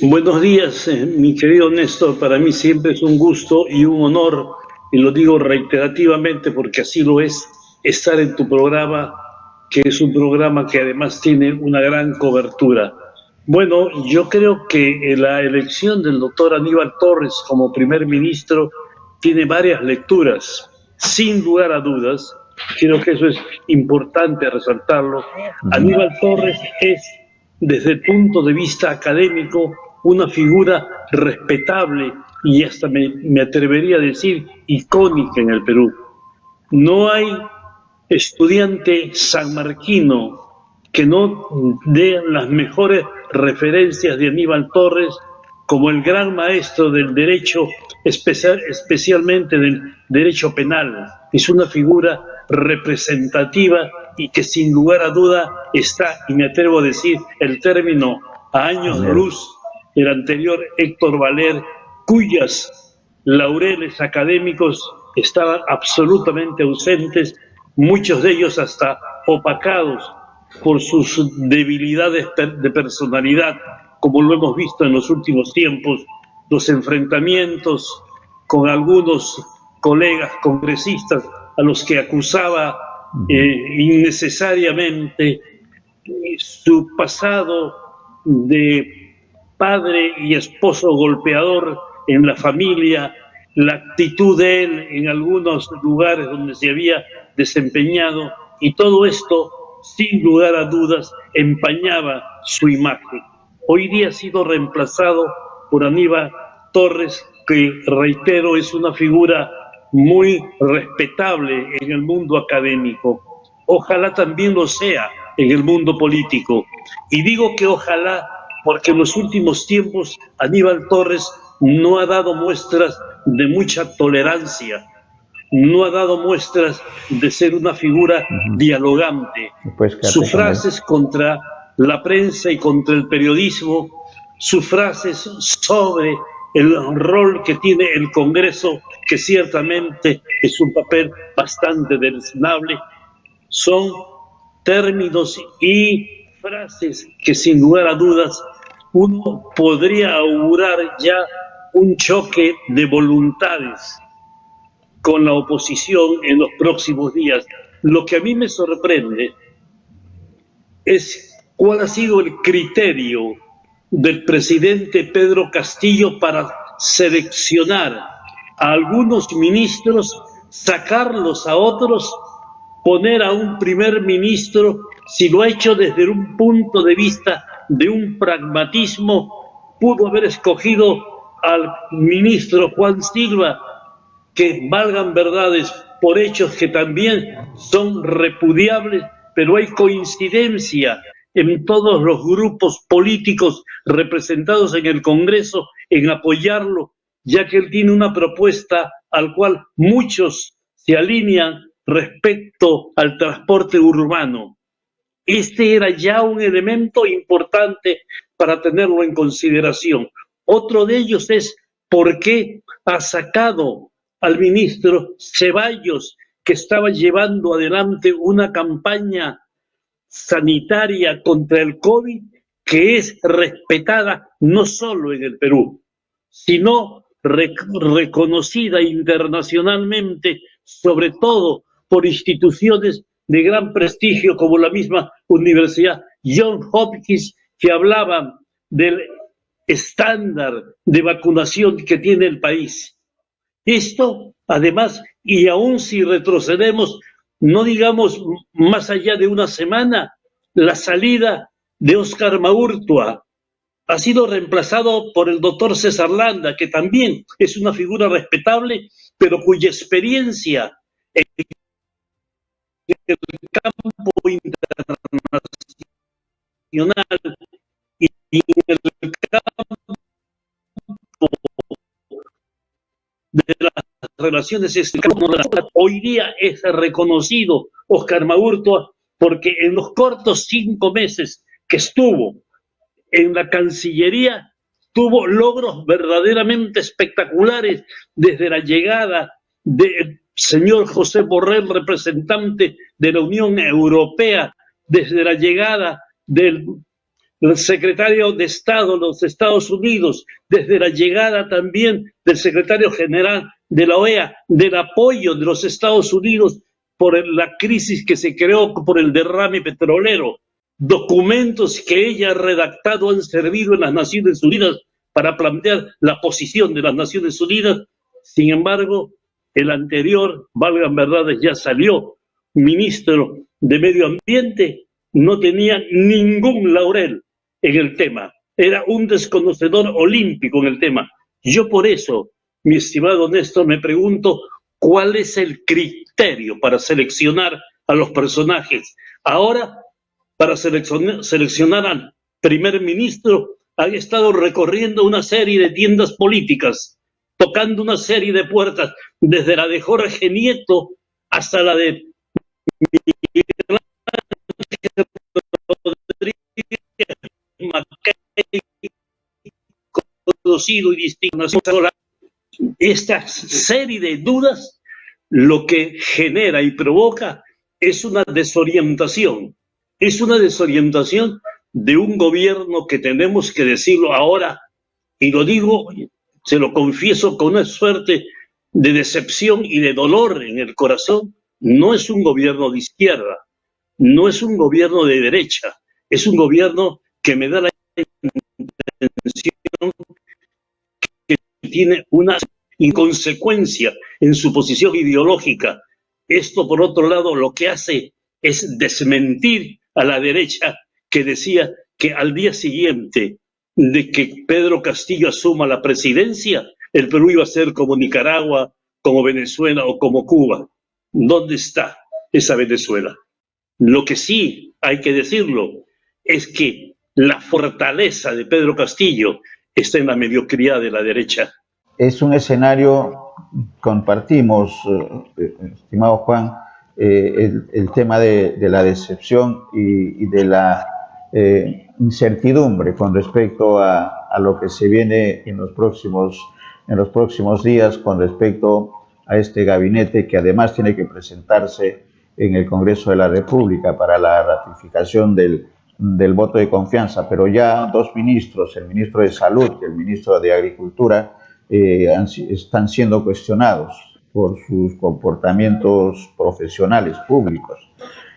Buenos días, mi querido Néstor. Para mí siempre es un gusto y un honor, y lo digo reiterativamente porque así lo es, estar en tu programa, que es un programa que además tiene una gran cobertura. Bueno, yo creo que la elección del doctor Aníbal Torres como primer ministro tiene varias lecturas. Sin lugar a dudas, creo que eso es importante resaltarlo. Ujú. Aníbal Torres es, desde el punto de vista académico, una figura respetable y hasta me atrevería a decir icónica en el Perú. No hay estudiante sanmarquino que no dé las mejores referencias de Aníbal Torres como el gran maestro del derecho, especialmente del derecho penal. Es una figura representativa y que sin lugar a duda está, y me atrevo a decir el término, a años Valero. luz del anterior Héctor Valer, cuyas laureles académicos estaban absolutamente ausentes, muchos de ellos hasta opacados por sus debilidades de personalidad, como lo hemos visto en los últimos tiempos, los enfrentamientos con algunos colegas congresistas a los que acusaba Ujú. innecesariamente, su pasado de padre y esposo golpeador en la familia, la actitud de él en algunos lugares donde se había desempeñado, y todo esto, sin lugar a dudas, empañaba su imagen. Hoy día ha sido reemplazado por Aníbal Torres, que, reitero, es una figura muy respetable en el mundo académico. Ojalá también lo sea en el mundo político. Y digo que ojalá porque en los últimos tiempos Aníbal Torres no ha dado muestras de mucha tolerancia, no ha dado muestras de ser una figura Ujú. dialogante. No puedes Sus quedarte con él. frases contra la prensa y contra el periodismo, sus frases sobre el rol que tiene el Congreso, que ciertamente es un papel bastante deleznable, son términos y frases que sin lugar a dudas uno podría augurar ya un choque de voluntades con la oposición en los próximos días. Lo que a mí me sorprende es cuál ha sido el criterio del presidente Pedro Castillo para seleccionar a algunos ministros, sacarlos a otros, poner a un primer ministro, si lo ha hecho desde un punto de vista de un pragmatismo, pudo haber escogido al ministro Juan Silva, que valgan verdades por hechos que también son repudiables, pero hay coincidencia en todos los grupos políticos representados en el Congreso en apoyarlo, ya que él tiene una propuesta al cual muchos se alinean respecto al transporte urbano. Este era ya un elemento importante para tenerlo en consideración. Otro de ellos es por qué ha sacado al ministro Ceballos, que estaba llevando adelante una campaña sanitaria contra el COVID que es respetada no solo en el Perú, sino reconocida internacionalmente, sobre todo por instituciones de gran prestigio como la misma Universidad Johns Hopkins, que hablaban del estándar de vacunación que tiene el país. Esto, además, y aún si retrocedemos, no digamos más allá de una semana, la salida de Óscar Maurtua ha sido reemplazado por el doctor César Landa, que también es una figura respetable, pero cuya experiencia en el campo internacional y en el campo de las relaciones exteriores hoy día es reconocido Óscar Maurtua porque en los cortos 5 meses que estuvo en la Cancillería tuvo logros verdaderamente espectaculares, desde la llegada del señor José Borrell, representante de la Unión Europea, desde la llegada del el secretario de Estado de los Estados Unidos, desde la llegada también del secretario general de la OEA, del apoyo de los Estados Unidos por la crisis que se creó por el derrame petrolero. Documentos que ella ha redactado han servido en las Naciones Unidas para plantear la posición de las Naciones Unidas. Sin embargo, el anterior, valgan verdades, ya salió ministro de Medio Ambiente, no tenía ningún laurel en el tema. Era un desconocedor olímpico en el tema. Yo por eso, mi estimado Néstor, me pregunto cuál es el criterio para seleccionar a los personajes. Ahora, para seleccionar al primer ministro, han estado recorriendo una serie de tiendas políticas, tocando una serie de puertas, desde la de Jorge Nieto hasta la de Miguel Rodríguez Mackay, conocido y distinguido. Esta serie de dudas lo que genera y provoca es una desorientación. Es una desorientación de un gobierno que tenemos que decirlo ahora, y lo digo, se lo confieso con una suerte de decepción y de dolor en el corazón, no es un gobierno de izquierda, no es un gobierno de derecha, es un gobierno que me da la impresión que tiene una inconsecuencia en su posición ideológica. Esto, por otro lado, lo que hace es desmentir a la derecha que decía que al día siguiente de que Pedro Castillo asuma la presidencia, el Perú iba a ser como Nicaragua, como Venezuela o como Cuba. ¿Dónde está esa Venezuela? Lo que sí hay que decirlo es que la fortaleza de Pedro Castillo está en la mediocridad de la derecha. Es un escenario, compartimos, estimado Juan, el tema de la decepción y de la incertidumbre con respecto a lo que se viene en los próximos días con respecto a este gabinete que además tiene que presentarse en el Congreso de la República para la ratificación del voto de confianza, pero ya dos ministros, el ministro de Salud y el ministro de Agricultura, están siendo cuestionados por sus comportamientos profesionales públicos.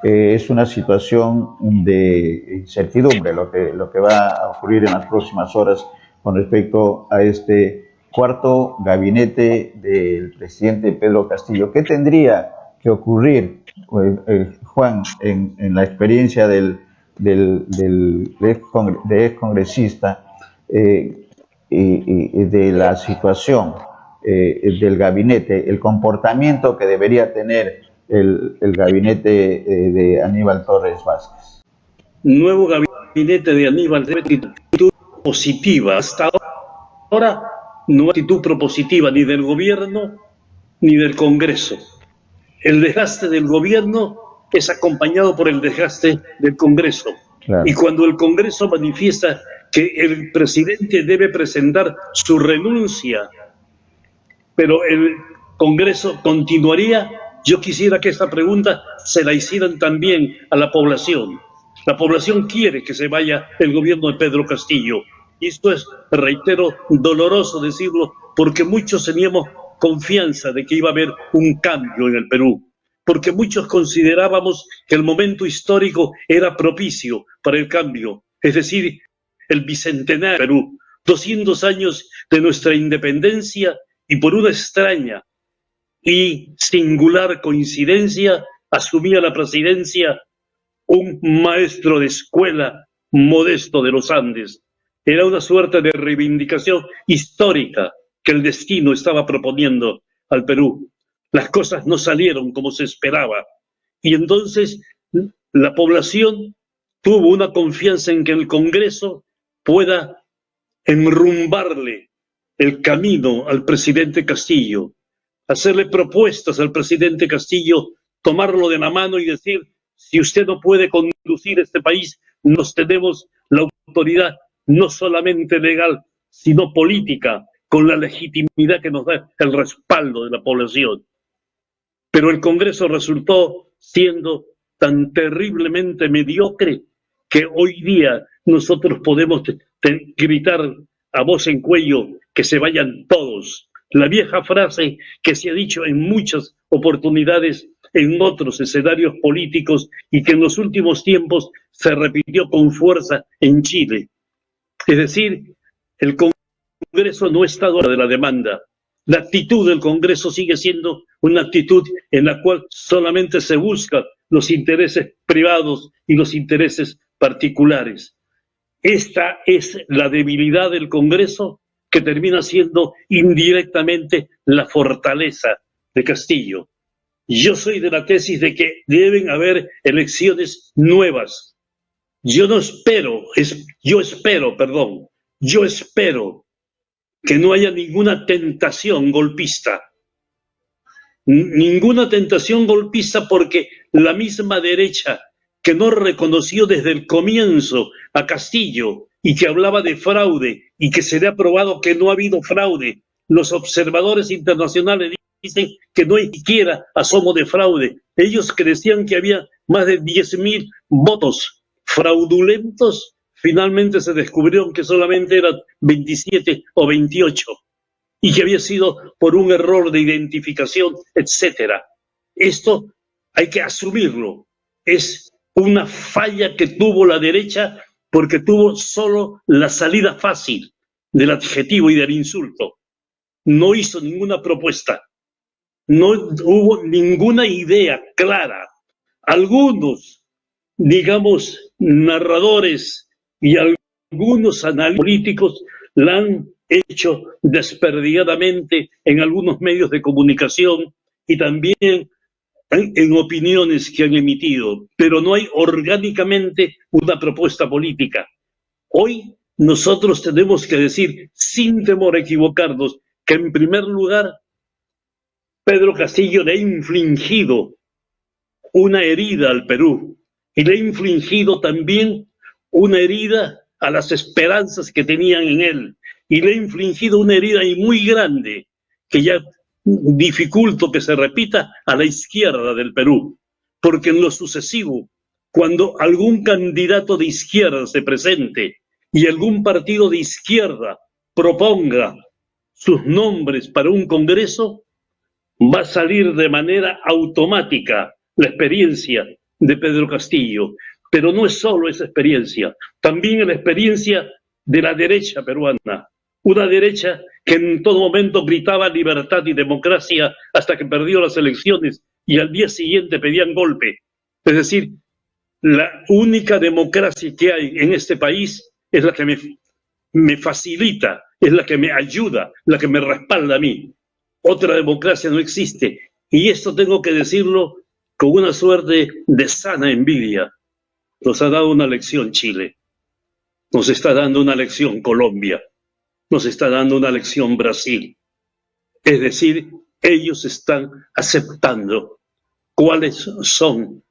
Es una situación de incertidumbre lo que va a ocurrir en las próximas horas con respecto a este cuarto gabinete del presidente Pedro Castillo. ¿Qué tendría que ocurrir, Juan, en la experiencia del ex congresista y de la situación del gabinete, el comportamiento que debería tener el gabinete de Aníbal Torres Vázquez? Nuevo gabinete de Aníbal debe tener actitud positiva. Hasta ahora no hay actitud propositiva ni del gobierno ni del Congreso. El desgaste del gobierno es acompañado por el desgaste del Congreso. Claro. Y cuando el Congreso manifiesta que el presidente debe presentar su renuncia, pero el Congreso continuaría, yo quisiera que esta pregunta se la hicieran también a la población. La población quiere que se vaya el gobierno de Pedro Castillo. Y esto es, reitero, doloroso decirlo, porque muchos teníamos confianza de que iba a haber un cambio en el Perú, porque muchos considerábamos que el momento histórico era propicio para el cambio, es decir, el bicentenario del Perú, 200 años de nuestra independencia, y por una extraña y singular coincidencia asumía la presidencia un maestro de escuela modesto de los Andes. Era una suerte de reivindicación histórica que el destino estaba proponiendo al Perú. Las cosas no salieron como se esperaba y entonces la población tuvo una confianza en que el Congreso pueda enrumbarle el camino al presidente Castillo, hacerle propuestas al presidente Castillo, tomarlo de la mano y decir: si usted no puede conducir este país, nos tenemos la autoridad no solamente legal, sino política, con la legitimidad que nos da el respaldo de la población. Pero el Congreso resultó siendo tan terriblemente mediocre que hoy día nosotros podemos gritar a voz en cuello que se vayan todos. La vieja frase que se ha dicho en muchas oportunidades en otros escenarios políticos y que en los últimos tiempos se repitió con fuerza en Chile. Es decir, el Congreso no está dentro de la demanda. La actitud del Congreso sigue siendo una actitud en la cual solamente se buscan los intereses privados y los intereses particulares. Esta es la debilidad del Congreso que termina siendo indirectamente la fortaleza de Castillo. Yo soy de la tesis de que deben haber elecciones nuevas. Yo espero que no haya ninguna tentación golpista. Ninguna tentación golpista, porque la misma derecha que no reconoció desde el comienzo a Castillo y que hablaba de fraude y que se le ha probado que no ha habido fraude, los observadores internacionales dicen que no hay siquiera asomo de fraude. Ellos que decían que había más de 10.000 votos fraudulentos, finalmente se descubrieron que solamente eran 27 o 28 y que había sido por un error de identificación, etcétera. Esto hay que asumirlo. Es una falla que tuvo la derecha porque tuvo solo la salida fácil del adjetivo y del insulto. No hizo ninguna propuesta. No hubo ninguna idea clara. Algunos, digamos, narradores y algunos analistas políticos la han hecho desperdigadamente en algunos medios de comunicación y también en opiniones que han emitido, pero no hay orgánicamente una propuesta política. Hoy nosotros tenemos que decir, sin temor a equivocarnos, que en primer lugar Pedro Castillo le ha infligido una herida al Perú y le ha infligido también una herida a las esperanzas que tenían en él, y le ha infligido una herida muy grande que ya dificulto que se repita a la izquierda del Perú, porque en lo sucesivo, cuando algún candidato de izquierda se presente y algún partido de izquierda proponga sus nombres para un congreso, va a salir de manera automática la experiencia de Pedro Castillo. Pero no es solo esa experiencia, también es la experiencia de la derecha peruana, una derecha que en todo momento gritaba libertad y democracia hasta que perdió las elecciones y al día siguiente pedían golpe. Es decir, la única democracia que hay en este país es la que me facilita, es la que me ayuda, la que me respalda a mí. Otra democracia no existe, y esto tengo que decirlo con una suerte de sana envidia. Nos ha dado una lección Chile, nos está dando una lección Colombia, nos está dando una lección Brasil. Es decir, ellos están aceptando cuáles son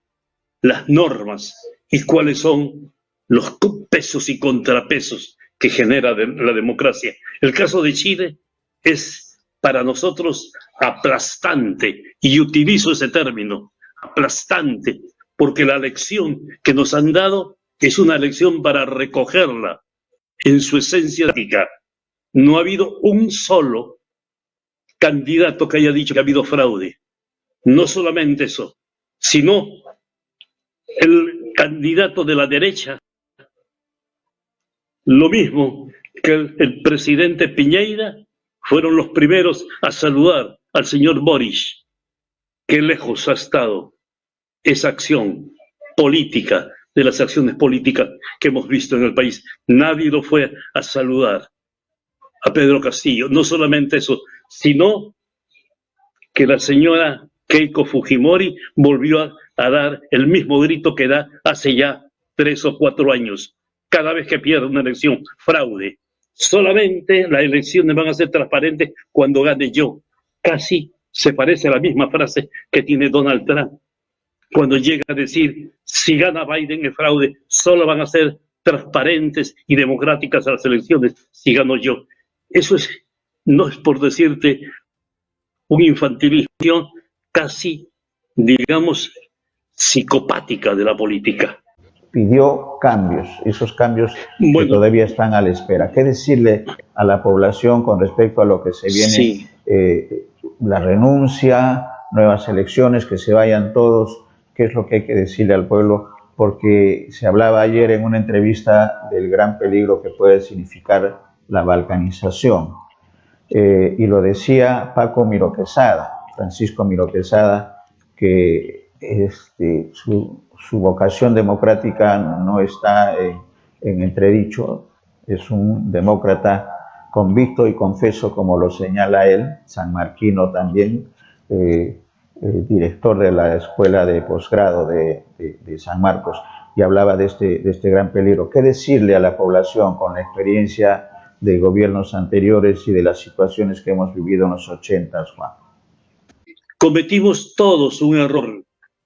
las normas y cuáles son los pesos y contrapesos que genera la democracia. El caso de Chile es para nosotros aplastante, y utilizo ese término, aplastante, porque la lección que nos han dado es una lección para recogerla en su esencia práctica. No ha habido un solo candidato que haya dicho que ha habido fraude. No solamente eso, sino el candidato de la derecha, lo mismo que el presidente Piñera, fueron los primeros a saludar al señor Boric. Qué lejos ha estado esa acción política de las acciones políticas que hemos visto en el país. Nadie lo fue a saludar a Pedro Castillo. No solamente eso, sino que la señora Keiko Fujimori volvió a dar el mismo grito que da hace ya 3 o 4 años. Cada vez que pierde una elección, fraude. Solamente las elecciones van a ser transparentes cuando gane yo. Casi se parece a la misma frase que tiene Donald Trump cuando llega a decir, si gana Biden el fraude, solo van a ser transparentes y democráticas las elecciones si gano yo. Eso no es por decirte una infantilización casi, digamos, psicopática de la política. pidió cambios, esos cambios que Bueno, todavía están a la espera. ¿Qué decirle a la población con respecto a lo que se viene? sí. La renuncia, nuevas elecciones, que se vayan todos. ¿Qué es lo que hay que decirle al pueblo? Porque se hablaba ayer en una entrevista del gran peligro que puede significar la balcanización. Y lo decía Paco Miro Quesada, Francisco Miro Quesada, que su vocación democrática no está en entredicho, es un demócrata convicto y confeso, como lo señala él, sanmarquino también, director de la Escuela de Posgrado de San Marcos, y hablaba de este gran peligro. ¿Qué decirle a la población con la experiencia de gobiernos anteriores y de las situaciones que hemos vivido en los 80, Juan? Cometimos todos un error.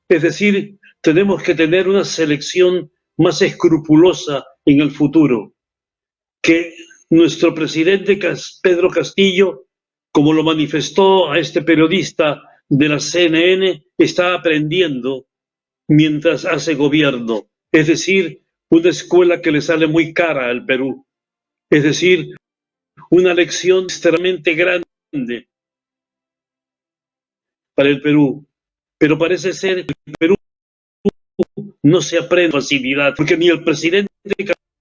Es decir, tenemos que tener una selección más escrupulosa en el futuro. Que nuestro presidente Pedro Castillo, como lo manifestó a este periodista de la CNN, está aprendiendo mientras hace gobierno. Es decir, una escuela que le sale muy cara al Perú. Es decir, una lección extremadamente grande para el Perú. Pero parece ser que el Perú no se aprende con facilidad, porque ni el presidente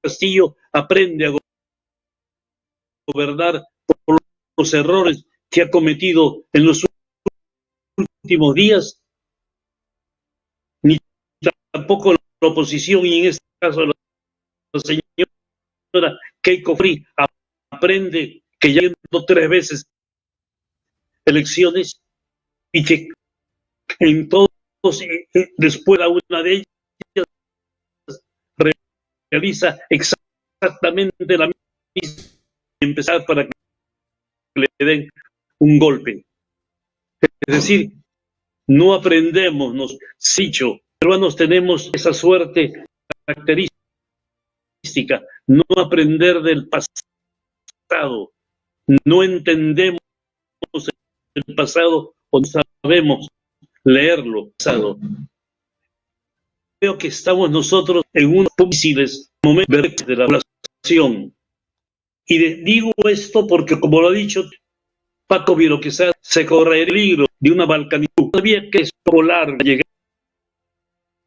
Castillo aprende a gobernar por los errores que ha cometido en los últimos días, ni tampoco la oposición, y en este caso la señora Keiko Free aprende que ya ha 3 veces elecciones y que en todos, después de una de ellas, realiza exactamente la misma y empezar para que le den un golpe. Es decir, no aprendemos, nos dicho, peruanos tenemos esa suerte característica, no aprender del pasado, no entendemos el pasado o no sabemos leerlo pasado. Creo que estamos nosotros en unos difíciles momentos de la población. Y digo esto porque, como lo ha dicho Paco Miro Quesada, se corre el peligro de una balcanización. Todavía que es polar llegar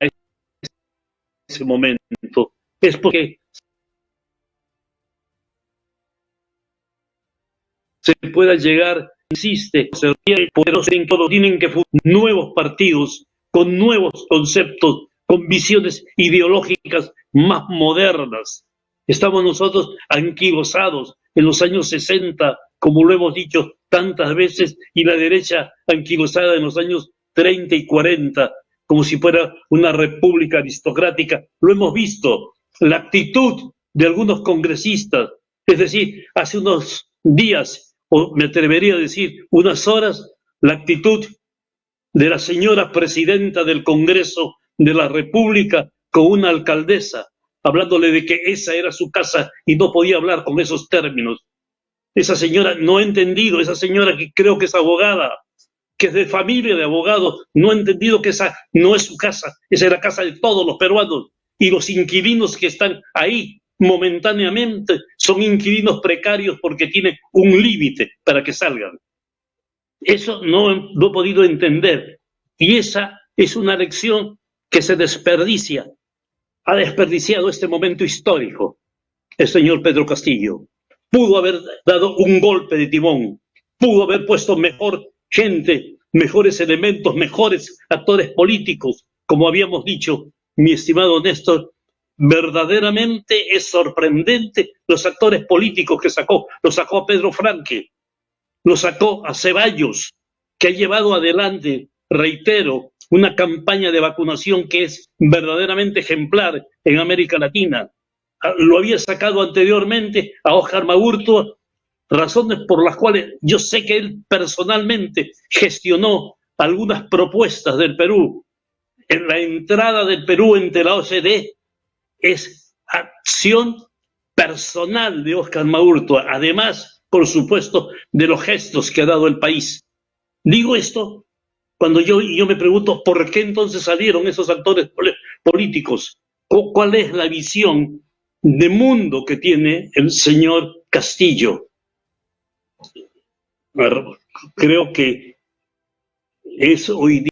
a ese momento. Es porque se pueda llegar, insiste, poderosos en todo, tienen que fundar nuevos partidos con nuevos conceptos, con visiones ideológicas más modernas. Estamos nosotros anquilosados en los años 60, como lo hemos dicho tantas veces, y la derecha anquilosada en los años 30 y 40, como si fuera una república aristocrática. Lo hemos visto, la actitud de algunos congresistas, es decir, hace unos días, o me atrevería a decir unas horas, la actitud de la señora presidenta del Congreso de la República con una alcaldesa, hablándole de que esa era su casa y no podía hablar con esos términos. Esa señora no ha entendido, esa señora que creo que es abogada, que es de familia de abogados, no ha entendido que esa no es su casa, esa es la casa de todos los peruanos, y los inquilinos que están ahí momentáneamente son inquilinos precarios porque tienen un límite para que salgan. Eso no he podido entender, y esa es una lección que se desperdicia. Ha desperdiciado este momento histórico el señor Pedro Castillo. Pudo haber dado un golpe de timón, pudo haber puesto mejor gente, mejores elementos, mejores actores políticos, como habíamos dicho, mi estimado Néstor. Verdaderamente es sorprendente los actores políticos que sacó. Lo sacó a Pedro Franque, lo sacó a Ceballos, que ha llevado adelante, reitero, una campaña de vacunación que es verdaderamente ejemplar en América Latina. Lo había sacado anteriormente a Óscar Maurto, razones por las cuales yo sé que él personalmente gestionó algunas propuestas del Perú. En la entrada del Perú entre la OCDE es acción personal de Óscar Maurto, además, por supuesto, de los gestos que ha dado el país. Digo esto cuando yo me pregunto por qué entonces salieron esos actores políticos. ¿Cuál es la visión de mundo que tiene el señor Castillo? Creo que es hoy día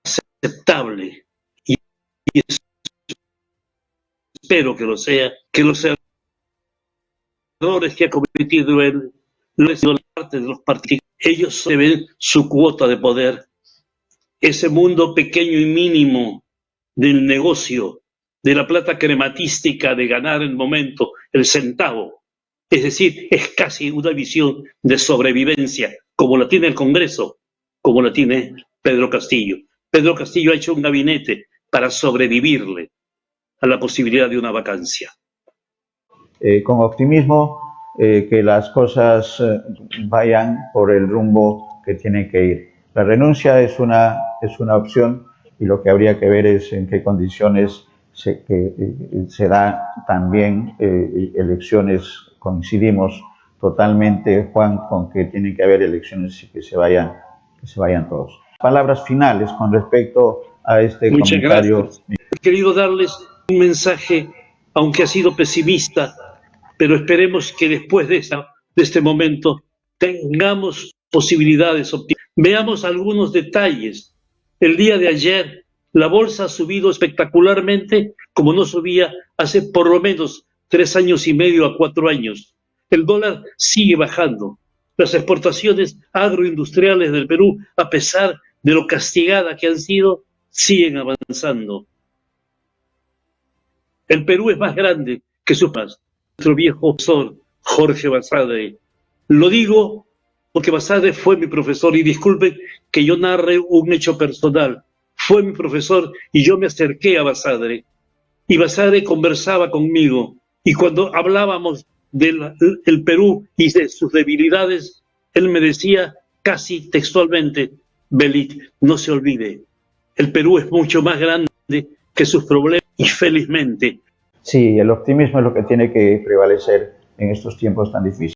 aceptable y espero que lo sea, que los errores que ha cometido él no han sido parte de los partidos. Ellos deben su cuota de poder. Ese mundo pequeño y mínimo del negocio, de la plata crematística, de ganar el momento, el centavo. Es decir, es casi una visión de sobrevivencia, como la tiene el Congreso, como la tiene Pedro Castillo. Pedro Castillo ha hecho un gabinete para sobrevivirle a la posibilidad de una vacancia. Con optimismo, que las cosas vayan por el rumbo que tienen que ir. La renuncia es una opción y lo que habría que ver es en qué condiciones se da también elecciones. Coincidimos totalmente, Juan, con que tienen que haber elecciones y que se vayan todos. Palabras finales con respecto a este Muchas comentario. gracias. He querido darles un mensaje, aunque ha sido pesimista, pero esperemos que después de este momento tengamos posibilidades optimistas. Veamos algunos detalles. El día de ayer la bolsa ha subido espectacularmente como no subía hace por lo menos 3 años y medio a 4 años. El dólar sigue bajando. Las exportaciones agroindustriales del Perú, a pesar de lo castigada que han sido, siguen avanzando. El Perú es más grande que sus padres. Nuestro viejo profesor Jorge Basadre. Lo digo porque Basadre fue mi profesor y disculpen que yo narre un hecho personal. Fue mi profesor y yo me acerqué a Basadre y Basadre conversaba conmigo y cuando hablábamos del Perú y de sus debilidades, él me decía casi textualmente: Belit, no se olvide, el Perú es mucho más grande que sus problemas y felizmente. Sí, el optimismo es lo que tiene que prevalecer en estos tiempos tan difíciles.